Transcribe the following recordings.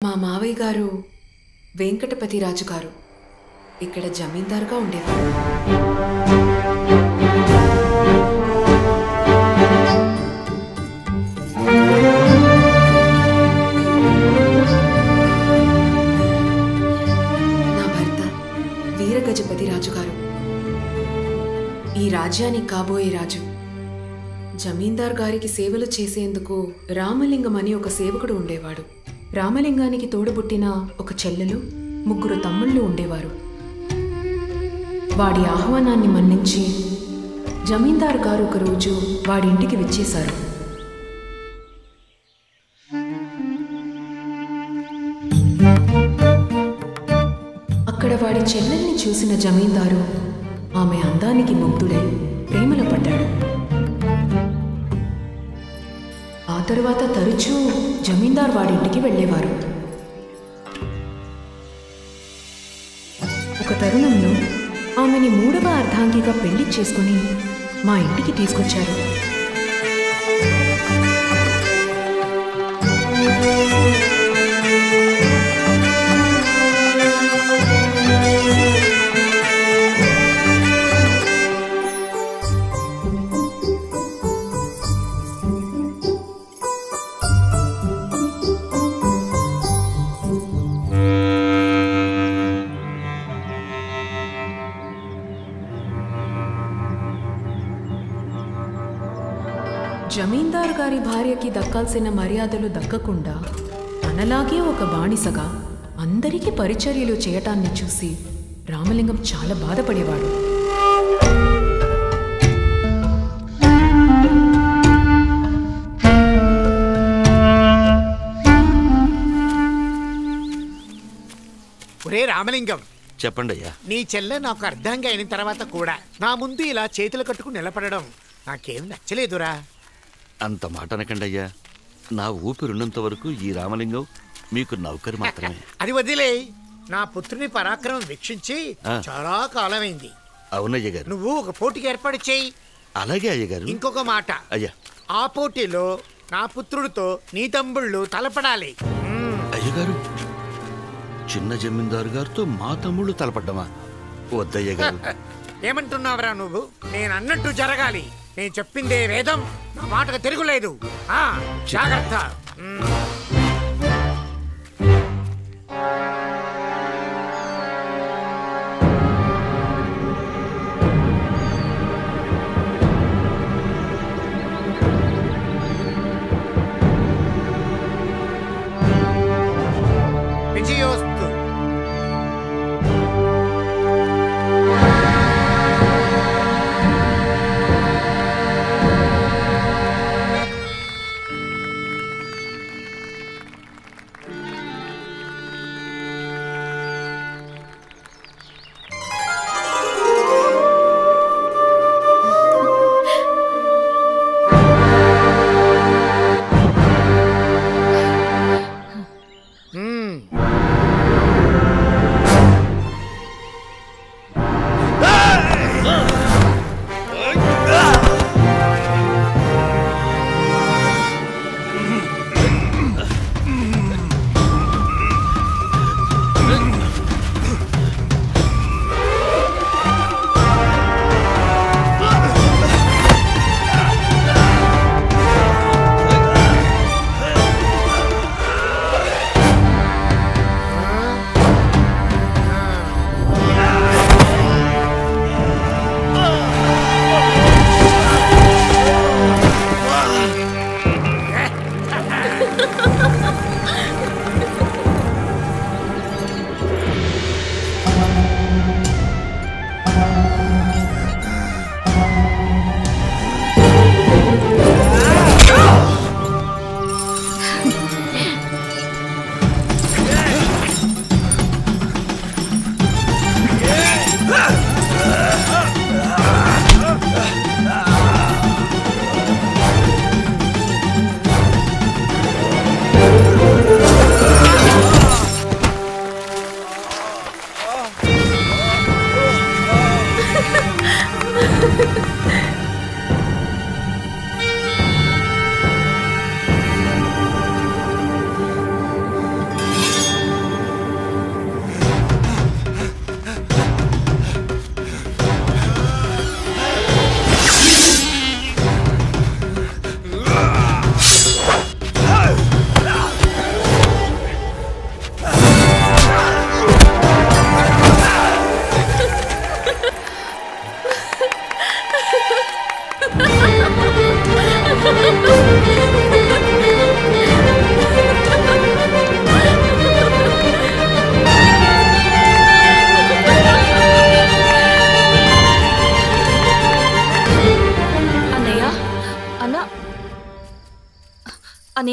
మా మావయ్య గారు వెంకటపతి రాజు గారు ఇక్కడ జమీందారుగా ఉండేవారు. నా భర్త వీరగజపతి రాజు గారు ఈ రాజ్యానికి కాబోయే రాజు. జమీందార్ గారికి సేవలు చేసేందుకు రామలింగం అని ఒక సేవకుడు ఉండేవాడు. రామలింగానికి తోడబుట్టిన ఒక చెల్లెలు, 3 తమ్ముళ్ళు ఉండేవారు. వాడి ఆహ్వానాన్ని మన్నించి జమీందారు గారు ఒకరోజు వాడి ఇంటికి విచ్చేశారు. అక్కడ వాడి చెల్లెల్ని చూసిన జమీందారు ఆమె అందానికి ముగ్ధుడై ప్రేమలో పడ్డాడు. ఆ తరువాత తరచూ జమీందార్ వాడింటికి వెళ్ళేవారు. ఒక తరుణంలో ఆమెని 3వ అర్ధాంగిగా పెళ్లి చేసుకుని మా ఇంటికి తీసుకొచ్చారు. జమీందారు గారి భార్యకి దక్కాల్సిన మర్యాదలు దక్కకుండా తనలాగే ఒక బానిసగా అందరికీ పరిచర్యలు చేయటాన్ని చూసి రామలింగం చాలా బాధపడేవాడు. ఒరే రామలింగం, చెప్పండి అయ్యా. నీ చెల్లె నాకు అర్థంగా అయిన తర్వాత కూడా నా ముందు ఇలా చేతులు కట్టుకుని నిలబడడం నాకేం నచ్చలేదురా. అంత మాట అనకండి అయ్యా. నా ఊపిరున్నంత వరకు ఈ రామలింగం మీకు నౌకరు మాత్రమే. అది వదిలే. నా పుత్రుని పరాక్రమం వీక్షించి చాలా కాలమైంది. అవునయ్య గారు. నువ్వు ఒక పోటీకి ఏర్పాటు చేయి. అలాగే అయ్య గారు. ఇంకొక మాట అయ్యా, ఆ పోటీలో నా పుత్రుడితో నీ తమ్ముళ్ళు తలపడాలి. అయ్యగారు, చిన్న జమీందారు గారితో మా తమ్ముళ్ళు తలపడ్డమా? వద్దయ్య గారు. ఏమంటున్నావురా నువ్వు? నేను అన్నట్టు జరగాలి. నేను చెప్పిందే వేదం, నా మాటకు తిరుగులేదు. జాగ్రత్త. విజయోస్తు.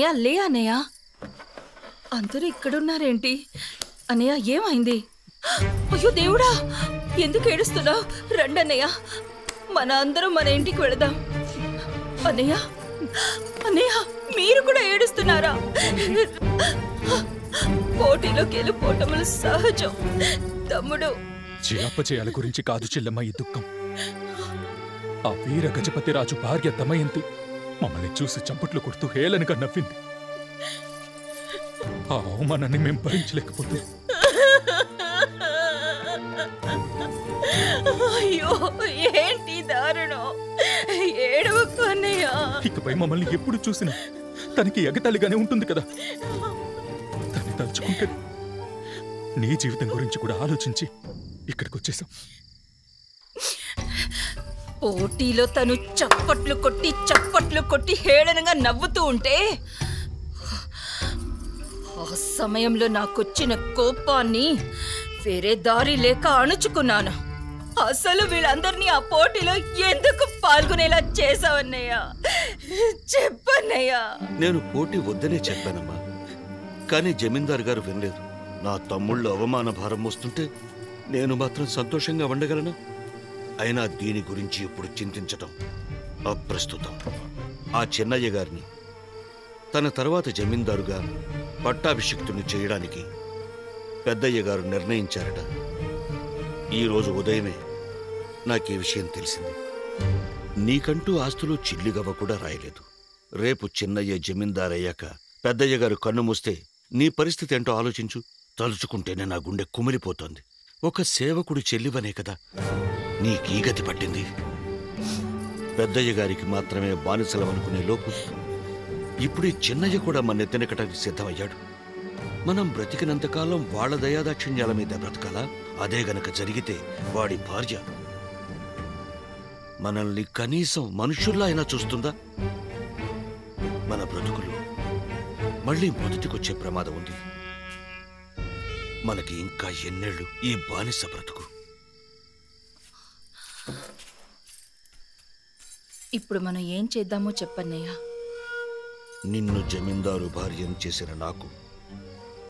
అన్నయ్య లే అన్నయ్య. అందరూ ఇక్కడున్నారేంటి? అన్నయ్య ఏమైంది? అయ్యో దేవుడా, ఎందుకు ఏడుస్తున్నావు? రండి అన్నయ్య, మన అందరం మన ఇంటికి వెళదాం. అన్నయ్య అన్నయ్య మీరు కూడా ఏడుస్తున్నారా? పోటీలో గెలుపోటములు సహజం తమ్ముడు. చేపచేయాల గురించి కాదు చెల్లెమ్మ ఈ దుఃఖం. ఆ వీర గజపతి రాజు భార్య దమయంతి మమ్మల్ని చూసి చంపట్లు కొడుతూ హేళనగా నవ్వింది. ఆ అవమానాన్ని మేం భరించలేకపోతున్నాం. అయ్యో ఏంటి దారుణం! ఏడవకు అన్నయ్య. ఇకపై మమ్మల్ని ఎప్పుడు చూసినా తనకి ఎగతాళిగానే ఉంటుంది కదా. తన్ని తలుచుకుంటే నీ జీవితం గురించి కూడా ఆలోచించి ఇక్కడికి వచ్చేసాం. పోటీలో తను చప్పట్లు కొట్టి హేళనగా నవ్వుతూ ఉంటే ఆ సమయంలో నాకొచ్చిన కోపాన్ని వేరే దారి లేక అణుచుకున్నాను. అసలు వీళ్ళందరినీ ఆ పోటీలో ఎందుకు పాల్గొనేలా చేసావన్నయ్యా? చెప్పన్నయ్యా. నేను పోటీ వద్దనే చెప్పానమ్మా, కానీ జమీందారు గారు వినలేదు. నా తమ్ముళ్ళు అవమాన భారం మోస్తుంటే నేను మాత్రం సంతోషంగా ఉండగలను? అయినా దీని గురించి ఇప్పుడు చింతించటం అప్రస్తుతం. ఆ చిన్నయ్య గారిని తన తర్వాత జమీందారుగా పట్టాభిషిక్తుని చేయడానికి పెద్దయ్య గారు నిర్ణయించారట. ఈరోజు ఉదయమే నాకీ విషయం తెలిసింది. నీకంటూ ఆస్తులు చిల్లిగవ్వ కూడా రాయలేదు. రేపు చిన్నయ్య జమీందారయ్యాక పెద్దయ్య గారు కన్ను మూస్తే నీ పరిస్థితి ఏంటో ఆలోచించు. తలుచుకుంటేనే నా గుండె కుమిలిపోతోంది. ఒక సేవకుడు చెల్లివనే కదా నీకీ గతి పట్టింది. పెద్దయ్య గారికి మాత్రమే బానిసలమనుకునే లోపు ఇప్పుడీ చిన్నయ్య కూడా మన ఎత్తెనకటానికి సిద్ధమయ్యాడు. మనం బ్రతికినంతకాలం వాళ్ల దయాదాక్షిణ్యాల మీద బ్రతకాలా? అదే గనక జరిగితే వాడి భార్య మనల్ని కనీసం మనుషుల్లా అయినా చూస్తుందా? మన బ్రతుకులు మళ్ళీ మొదటికొచ్చే ప్రమాదం ఉంది. మనకి ఇంకా ఎన్నేళ్లు ఈ బానిస బ్రతుకు? ఇప్పుడు మనం ఏం చేద్దామో చెప్పన్నయ్యా. నిన్ను జమీందారు భార్యను చేసిన నాకు